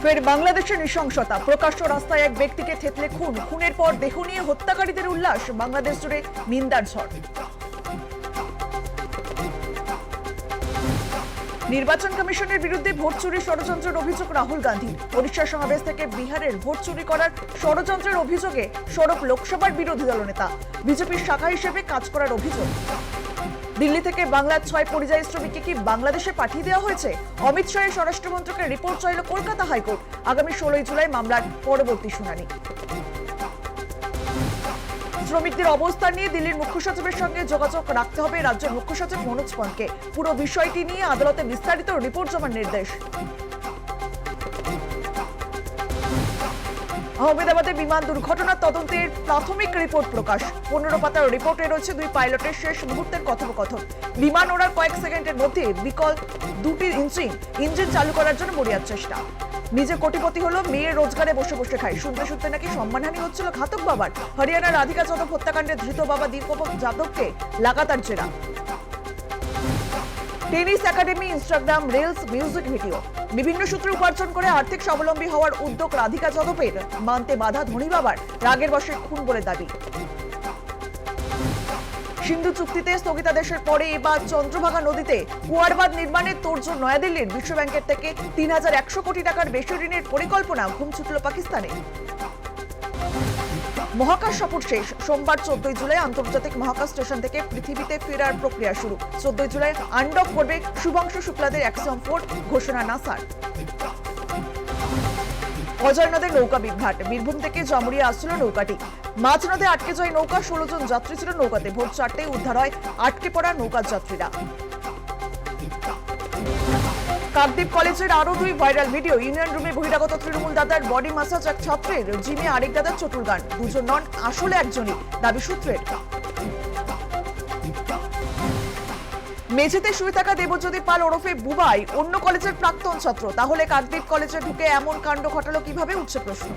ফের বাংলাদেশে নৃশংসতা, প্রকাশ্য রাস্তায় এক ব্যক্তিকে থেতলে খুন, খুনের পর দেহ নিয়ে হত্যাকারীদের উল্লাস, বাংলাদেশ জুড়ে নিন্দার ঝড়। নির্বাচন কমিশনের বিরুদ্ধে ভোট চুরি ষড়যন্ত্রের অভিযোগ রাহুল গান্ধীর। ওড়িশা সমাবেশ থেকে বিহারের ভোট চুরি করার ষড়যন্ত্রের অভিযোগে সরব লোকসভার বিরোধী দলনেতা, বিজেপির শাখা হিসেবে কাজ করার অভিযোগ। দিল্লি থেকে বাংলার 6 পরিযায়ী শ্রমিককে কি বাংলাদেশে পাঠিয়ে দেওয়া হয়েছে? অমিত শাহের স্বরাষ্ট্রমন্ত্রকের রিপোর্ট চাইল কলকাতা হাইকোর্ট। আগামী 16 জুলাই মামলার পরবর্তী শুনানি। শ্রমিকদের অবস্থান নিয়ে দিল্লির মুখ্য সচিবের সঙ্গে যোগাযোগ রাখতে হবে রাজ্যের মুখ্য সচিব মনোজ পন্তকে। পুরো বিষয়টি নিয়ে আদালতে বিস্তারিত রিপোর্ট জমার নির্দেশ। আহমেদাবাদে বিমান দুর্ঘটনার তদন্তের প্রাথমিক রিপোর্ট প্রকাশ। 15 পাতার রিপোর্টে রয়েছে 2 পাইলটের শেষ মুহূর্তের কথোপকথন। বিমান ওড়ার কয়েক সেকেন্ডের মধ্যে বিকল 2টি ইঞ্জিন চালু করার জন্য মরিয়ার চেষ্টা। নিজে কোটিপতি হলো, মেয়ের রোজগারে বসে বসে খায়। শুনতে শুনতে নাকি সম্মানহানি হচ্ছিল ঘাতক বাবার। হরিয়ানার রাধিকা যাদব হত্যাকাণ্ডে ধৃত বাবা দীপক যাদবকে লাগাতার জেরা। Tennis academy, Instagram reels, music video, বিভিন্ন সূত্রে উপার্জন করে আর্থিক স্বাবলম্বী হওয়ার উদ্যোগ রাধিকা যাদবের। মানতে বাধা ধনী বাবার, রাগের বশে খুন বলে দাবি। সিন্ধু চুক্তিতে স্থগিতাদেশের পরে এবার চন্দ্রভাগা নদীতে কুয়ারবাঁধ নির্মাণের তোড়জোড় নয়াদিল্লির। বিশ্বব্যাংকের থেকে 3100 কোটি টাকার বেশি ঋণের পরিকল্পনা, ঘুম ছুটল পাকিস্তানে। মহাকাশ সফর শেষ, সোমবার 14 জুলাই আন্তর্জাতিক মহাকাশ স্টেশন থেকে পৃথিবীতে ফেরার প্রক্রিয়া শুরু। 14 জুলাই আনডক করবে শুভাংশু শুক্লাদের অ্যাক্সিয়ম 4, ঘোষণা নাসার। অজয় নদের নৌকা বিভ্রাট, বীরভূম থেকে জামুরিয়া আসছিল নৌকাটি। মাঝ নদে আটকে যায় নৌকা, 16 জন যাত্রী ছিল নৌকাতে। ভোর 4টায় উদ্ধার হয় আটকে পড়া নৌকার যাত্রীরা। কাকদ্বীপ কলেজের আরো 2 ভাইরাল ভিডিও। ইউনিয়ন রুমে বহিরাগত তৃণমূল দাদার বডি মাসাজ, এক ছাত্রের জিমে আরেক দাদার চতুর গান। দুজন নন, আসলে একজনই, দাবি সূত্রের। মেঝেতে শুয়ে থাকা দেবজ্যোতি পাল ওরফে বুবাই অন্য কলেজের প্রাক্তন ছাত্র। তাহলে কাকদ্বীপ কলেজে ঢুকে এমন কাণ্ড ঘটালো কিভাবে, উঠছে প্রশ্ন।